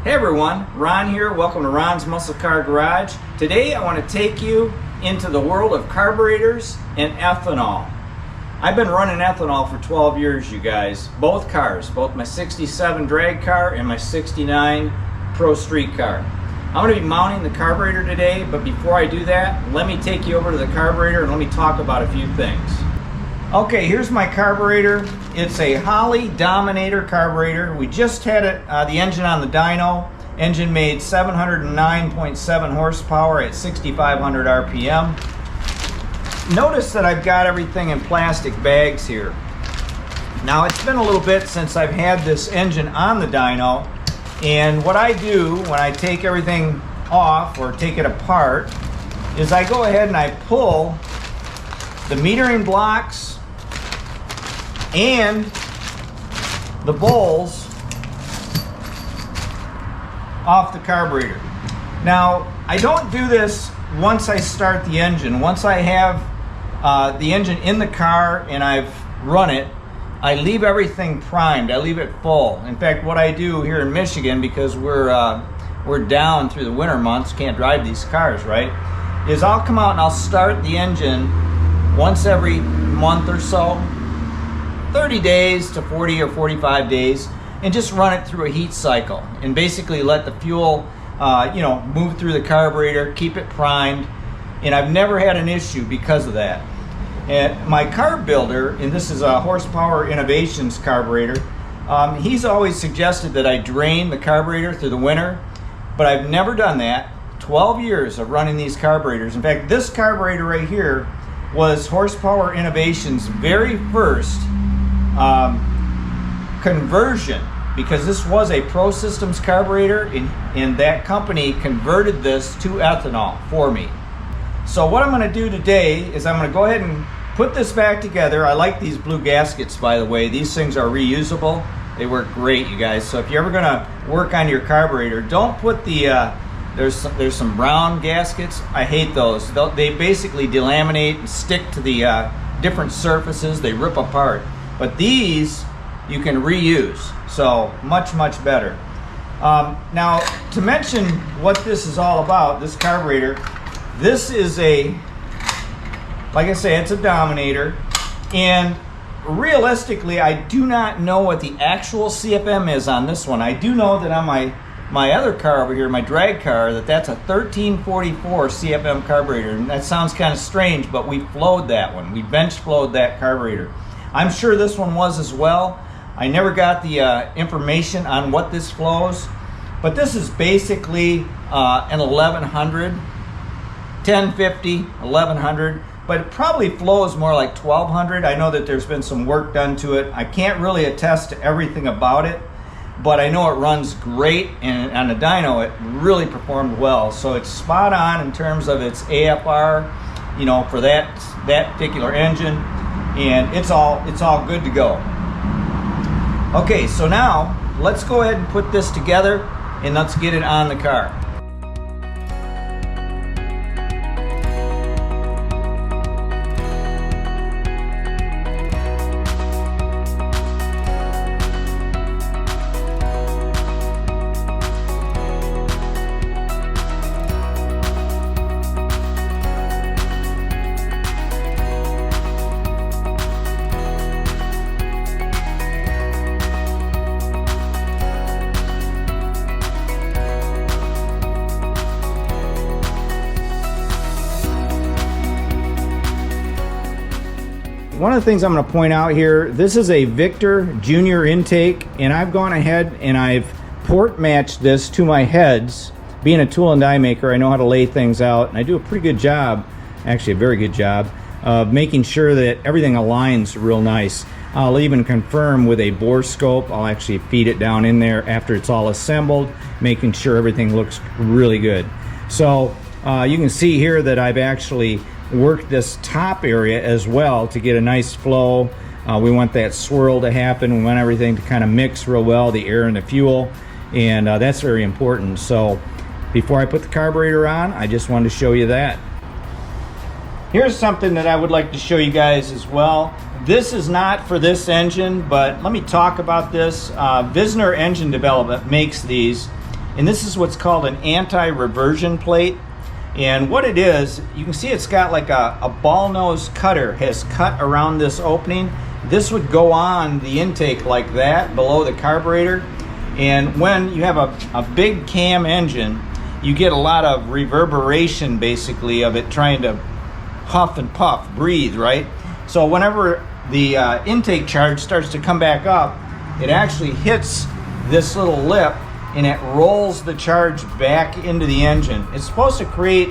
Hey everyone, Ron here. Welcome to Ron's Muscle Car Garage. Today I want to take you into the world of carburetors and ethanol. I've been running ethanol for 12 years, you guys. Both cars, both my 67 drag car and my 69 Pro Street car. I'm going to be mounting the carburetor today, but before I do that, let me take you over to the carburetor and let me talk about a few things. Okay, here's my carburetor. It's a Holley Dominator carburetor. We just had it, the engine on the dyno. Engine made 709.7 horsepower at 6,500 RPM. Notice that I've got everything in plastic bags here. Now it's been a little bit since I've had this engine on the dyno, and what I do when I take everything off or take it apart is I go ahead and I pull the metering blocks and the bowls off the carburetor. Now, I don't do this once I start the engine. Once I have the engine in the car and I've run it, I leave everything primed. I leave it full. In fact, what I do here in Michigan, because we're down through the winter months, can't drive these cars, right, is I'll come out and I'll start the engine once every month or so, 30 days to 40 or 45 days, and just run it through a heat cycle and basically let the fuel move through the carburetor, keep it primed, and I've never had an issue because of that. And my carb builder, and this is a Horsepower Innovations carburetor, he's always suggested that I drain the carburetor through the winter, but I've never done that. 12 years of running these carburetors. In fact, this carburetor right here was Horsepower Innovations' very first conversion, because this was a Pro Systems carburetor, and that company converted this to ethanol for me. So what I'm going to do today is I'm going to go ahead and put this back together. I like these blue gaskets, by the way. These things are reusable. They work great, you guys. So if you're ever going to work on your carburetor, don't put the there's some brown gaskets. I hate those. They basically delaminate and stick to the different surfaces. They rip apart. But these you can reuse, so much better. Now, to mention what this is all about, this carburetor, this is like I say, it's a Dominator, and realistically I do not know what the actual CFM is on this one. I do know that on my other car over here, my drag car, that's a 1344 CFM carburetor, and that sounds kind of strange, but we flowed that one. We bench flowed that carburetor. I'm sure this one was as well. I never got the information on what this flows, but this is basically an 1100, 1050, 1100, but it probably flows more like 1200. I know that there's been some work done to it. I can't really attest to everything about it, but I know it runs great, and on the dyno it really performed well. So it's spot on in terms of its AFR, for that particular engine, and it's all good to go. Okay, so now let's go ahead and put this together and let's get it on the car. One of the things I'm going to point out here, this is a Victor Junior intake, and I've gone ahead and I've port matched this to my heads. Being a tool and die maker, I know how to lay things out, and I do a pretty good job, actually a very good job, of making sure that everything aligns real nice. I'll even confirm with a bore scope. I'll actually feed it down in there after it's all assembled, making sure everything looks really good. So you can see here that I've actually work this top area as well to get a nice flow. We want that swirl to happen. We want everything to kind of mix real well, the air and the fuel, and that's very important. So before I put the carburetor on, I just wanted to show you that. Here's something that I would like to show you guys as well. This is not for this engine, but let me talk about this. Visner Engine Development makes these, and this is what's called an anti-reversion plate. And what it is, you can see it's got like a ball nose cutter has cut around this opening. This would go on the intake like that below the carburetor. And when you have a big cam engine, you get a lot of reverberation basically of it trying to huff and puff, breathe, right? So whenever the intake charge starts to come back up, it actually hits this little lip and it rolls the charge back into the engine. It's supposed to create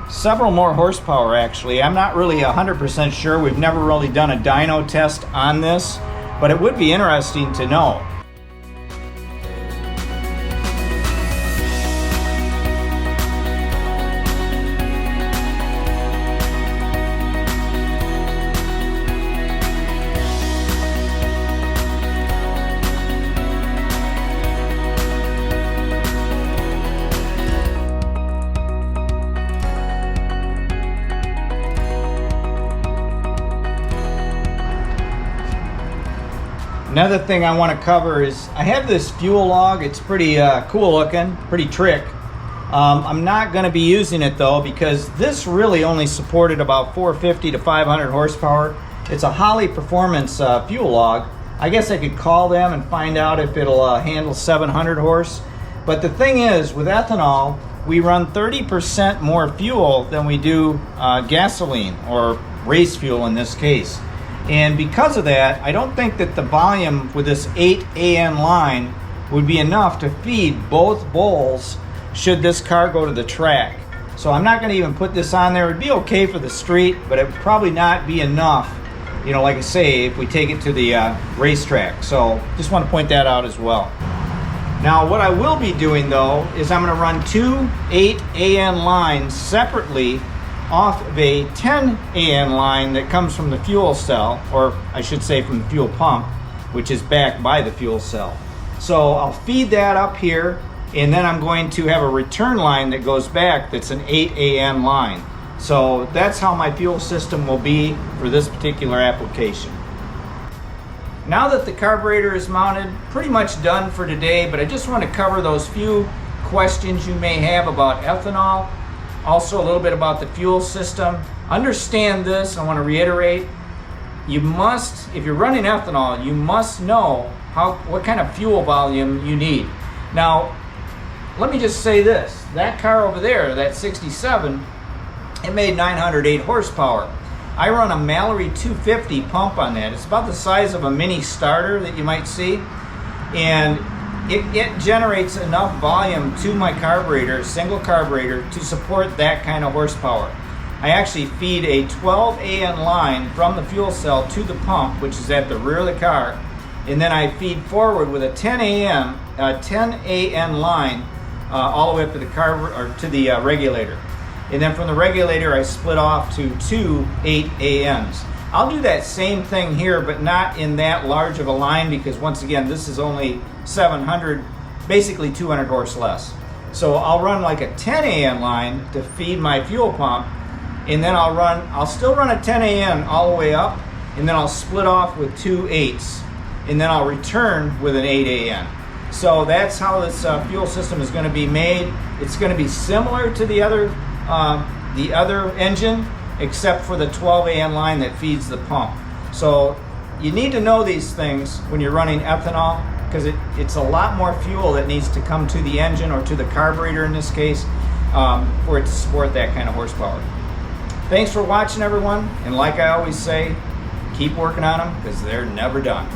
several more horsepower actually. I'm not really 100% sure. We've never really done a dyno test on this, but it would be interesting to know. Another thing I want to cover is I have this fuel log. It's pretty cool looking, pretty trick. I'm not going to be using it though because this really only supported about 450 to 500 horsepower. It's a Holley performance fuel log. I guess I could call them and find out if it'll handle 700 horse. But the thing is, with ethanol, we run 30% more fuel than we do gasoline or race fuel in this case. And because of that, I don't think that the volume with this 8 AN line would be enough to feed both bowls should this car go to the track. So I'm not going to even put this on there. It would be okay for the street, but it would probably not be enough, you know, like I say, if we take it to the racetrack. So just want to point that out as well. Now what I will be doing though is I'm going to run two 8 AN lines separately off of a 10 AN line that comes from the fuel cell, or I should say from the fuel pump, which is backed by the fuel cell. So I'll feed that up here, and then I'm going to have a return line that goes back that's an 8 AN line. So that's how my fuel system will be for this particular application. Now that the carburetor is mounted, pretty much done for today, but I just want to cover those few questions you may have about ethanol. Also a little bit about the fuel system. Understand this, I want to reiterate, you must, if you're running ethanol, you must know what kind of fuel volume you need. Now, let me just say this, that car over there, that 67, it made 908 horsepower. I run a Mallory 250 pump on that. It's about the size of a mini starter that you might see, and it generates enough volume to my carburetor, single carburetor, to support that kind of horsepower. I actually feed a 12 AN line from the fuel cell to the pump, which is at the rear of the car, and then I feed forward with a 10 AN line all the way up to the to the regulator. And then from the regulator, I split off to two 8 ANs. I'll do that same thing here, but not in that large of a line because once again, this is only 700, basically 200 horse less. So I'll run like a 10 AN line to feed my fuel pump, and then I'll still run a 10 AN all the way up, and then I'll split off with two 8s, and then I'll return with an 8 AN. So that's how this fuel system is going to be made. It's going to be similar to the other engine, except for the 12 AN line that feeds the pump. So you need to know these things when you're running ethanol, because it's a lot more fuel that needs to come to the engine, or to the carburetor in this case, for it to support that kind of horsepower. Thanks for watching, everyone, and like I always say, keep working on them because they're never done.